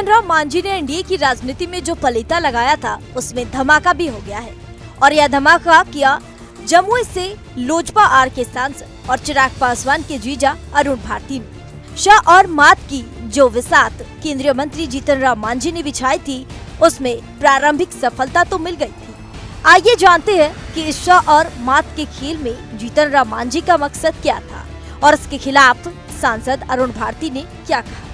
जीतन राम मांझी ने एनडीए की राजनीति में जो पलीता लगाया था उसमें धमाका भी हो गया है। और यह धमाका किया जमुई से लोजपा आर के सांसद और चिराग पासवान के जीजा अरुण भारती ने। शाह और मात की जो विसात केंद्रीय मंत्री जीतन राम मांझी ने बिछाई थी उसमें प्रारंभिक सफलता तो मिल गई थी। आइए जानते हैं कि इस शाह और मात के खेल में जीतन राम मांझी का मकसद क्या था और इसके खिलाफ सांसद अरुण भारती ने क्या कहा।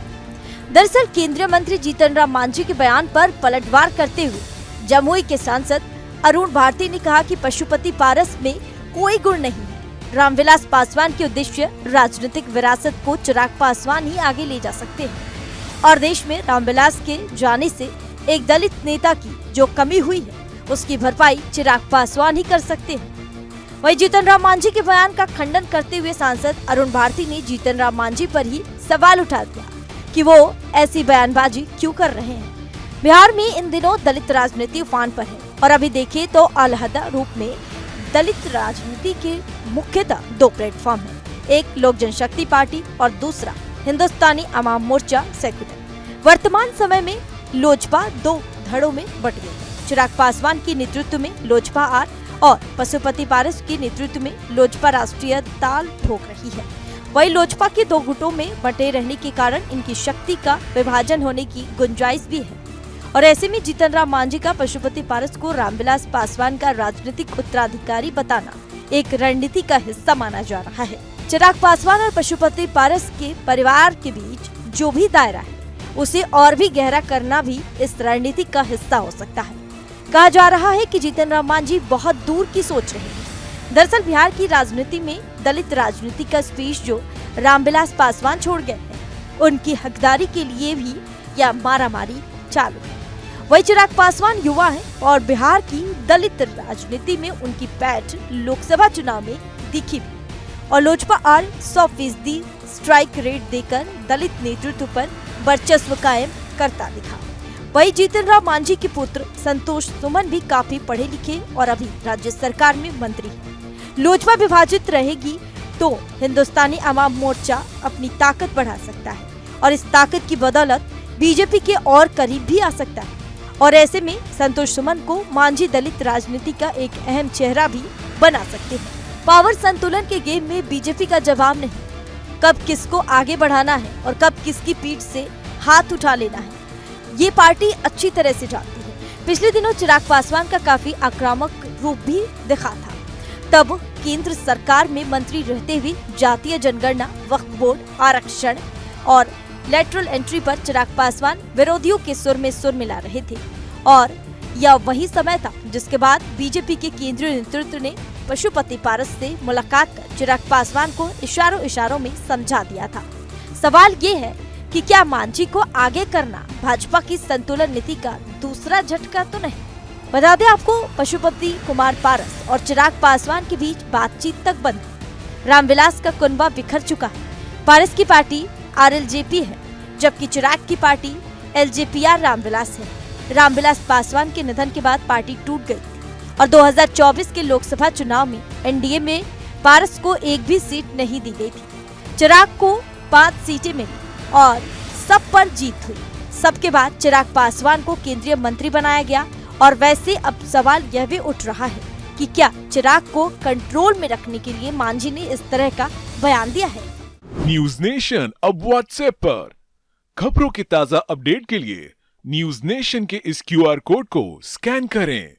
दरअसल केंद्रीय मंत्री जीतन राम मांझी के बयान पर पलटवार करते हुए जमुई के सांसद अरुण भारती ने कहा कि पशुपति पारस में कोई गुण नहीं है। रामविलास पासवान के उद्देश्य राजनीतिक विरासत को चिराग पासवान ही आगे ले जा सकते हैं और देश में रामविलास के जाने से एक दलित नेता की जो कमी हुई है उसकी भरपाई चिराग पासवान ही कर सकते हैं। वहीं जीतन राम मांझी के बयान का खंडन करते हुए सांसद अरुण भारती ने जीतन राम मांझी पर ही सवाल उठा दिया कि वो ऐसी बयानबाजी क्यों कर रहे हैं। बिहार में इन दिनों दलित राजनीति उफान पर है और अभी देखें तो अलहदा रूप में दलित राजनीति के मुख्यतः दो प्लेटफॉर्म हैं, एक लोक जनशक्ति पार्टी और दूसरा हिंदुस्तानी अवाम मोर्चा सेक्युलर। वर्तमान समय में लोजपा दो धड़ों में बट गई है। चिराग पासवान के नेतृत्व में लोजपा आर और पशुपति पारस के नेतृत्व में लोजपा राष्ट्रीय ताल ठोक रही है। वही लोजपा के दो गुटों में बटे रहने के कारण इनकी शक्ति का विभाजन होने की गुंजाइश भी है और ऐसे में जीतन राम मांझी का पशुपति पारस को रामविलास पासवान का राजनीतिक उत्तराधिकारी बताना एक रणनीति का हिस्सा माना जा रहा है। चिराग पासवान और पशुपति पारस के परिवार के बीच जो भी दायरा है उसे और भी गहरा करना भी इस रणनीति का हिस्सा हो सकता है। कहा जा रहा है कि जीतन राम मांझी बहुत दूर की सोच रहे हैं। दरअसल बिहार की राजनीति में दलित राजनीति का स्पेस जो रामविलास पासवान छोड़ गए हैं उनकी हकदारी के लिए भी यह मारामारी चालू है। वही चिराग पासवान युवा है और बिहार की दलित राजनीति में उनकी पैठ लोकसभा चुनाव में दिखी भी और लोजपा आर 100% स्ट्राइक रेट देकर दलित नेतृत्व पर वर्चस्व कायम करता दिखा। वही जीतन राम मांझी के पुत्र संतोष सुमन भी काफी पढ़े लिखे और अभी राज्य सरकार में मंत्री हैं। लोजपा विभाजित रहेगी तो हिंदुस्तानी अवाम मोर्चा अपनी ताकत बढ़ा सकता है और इस ताकत की बदौलत बीजेपी के और करीब भी आ सकता है और ऐसे में संतोष सुमन को मांझी दलित राजनीति का एक अहम चेहरा भी बना सकते हैं। पावर संतुलन के गेम में बीजेपी का जवाब नहीं, कब किसको आगे बढ़ाना है और कब किसकी पीठ से हाथ उठा लेना है ये पार्टी अच्छी तरह से जानती है। पिछले दिनों चिराग पासवान का काफी आक्रामक रूप भी दिखा था। तब केंद्र सरकार में मंत्री रहते हुए जातीय जनगणना, वक्फ बोर्ड, आरक्षण और लेटरल एंट्री पर चिराग पासवान विरोधियों के सुर में सुर मिला रहे थे और यह वही समय था जिसके बाद बीजेपी के केंद्रीय नेतृत्व ने पशुपति पारस से मुलाकात कर चिराग पासवान को इशारों में समझा दिया था। सवाल ये है कि क्या मांझी को आगे करना भाजपा की संतुलन नीति का दूसरा झटका तो नहीं। बता दें आपको, पशुपति कुमार पारस और चिराग पासवान के बीच बातचीत तक बंद है। रामविलास का कुनबा बिखर चुका है। पारस की पार्टी आरएलजेपी है जबकि चिराग की पार्टी एलजेपीआर रामविलास है। रामविलास पासवान के निधन के बाद पार्टी टूट गई थी और 2024 के लोकसभा चुनाव में एनडीए में पारस को एक भी सीट नहीं दी गई थी। चिराग को 5 सीटें मिली और सब पर जीत हुई। सबके बाद चिराग पासवान को केंद्रीय मंत्री बनाया गया और वैसे अब सवाल यह भी उठ रहा है कि क्या चिराग को कंट्रोल में रखने के लिए मांझी ने इस तरह का बयान दिया है। न्यूज नेशन अब व्हाट्सएप पर खबरों के ताजा अपडेट के लिए न्यूज नेशन के इस QR कोड को स्कैन करें।